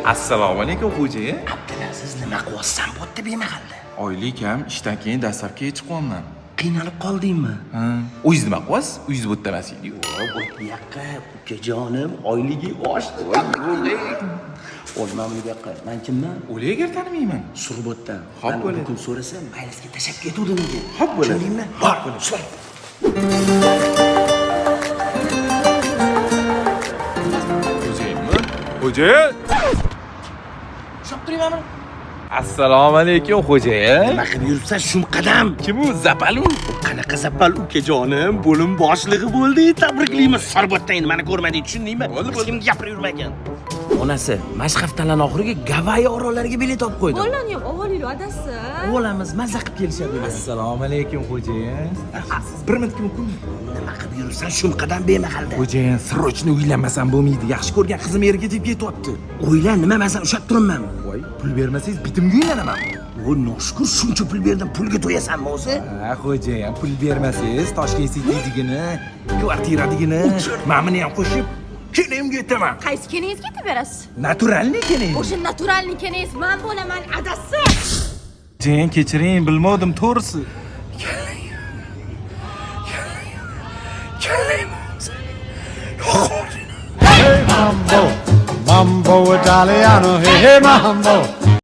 Assalomu alaykum xo'jayin. Abdulaziz nima qilyapsan bu yerda bemahalla? Oylik ham ishdan keyin dastlabki chiqyapman. Qiynalib qoldingmi? Ha. O'zingiz nima qilyapsiz? Uyingiz bu yerda emas edi-ku. Bu yoqqa ukajonim oyligi oshdi. Olmam bu yoqqa. Men kimman? O'li agar tanimayman. Surbotdan. Xo'p bo'ladi. Kun so'rasam, maylisiga tashab ketuvdim unga. Xo'p bo'ladi. Tushundingmi? Xo'p bo'ladi. Sor. Xo'jayinmi? Xo'jayin. Shop turibman. Assalomu alaykum xo'jayin. Nima qilib yuribsan shum qadam? Kim u? Zapalu? Qanaqa zapal ukajonim, bo'lim boshlig'i bo'ldi. Tabriklaymiz. Sorbotdan endi meni ko'rmading, tushundingmi? Hech kim gapirib yurmagan. Onasi, mashq haftalar oxiriga Gavayi orollariga bilet olib qo'ydi. Bolani ham avvaliru adasi. Olamiz, mazza qilib kelishadi. Assalomu alaykum xo'jayin. Siz bir minutga mumkin? Nima qilib yuribsan shum qadam bemahalda? Xo'jayin, sirrochni uylanmasam bo'lmaydi. Yaxshi ko'rgan qizim erga deb ketyapti. O'yla, nima masan ushlab turibmanmi? Voy, pul bermasangiz bitimga uylanaman. O, noshukr shuncha pul berdim, pulga to'yasanmi o'zi? Ha, xo'jayin, pul bermasangiz Toshkent City'digini, kvartiradigini, men buni ham qo'shib kenimga aytaman. Qaysi keningizga aytib berasiz? Naturalni kening. O'sha naturalni keningiz men bo'laman adasi. Jen, kechiring, bilmadim to'g'risi. Hey mambo, mambo Italiano, hey mambo.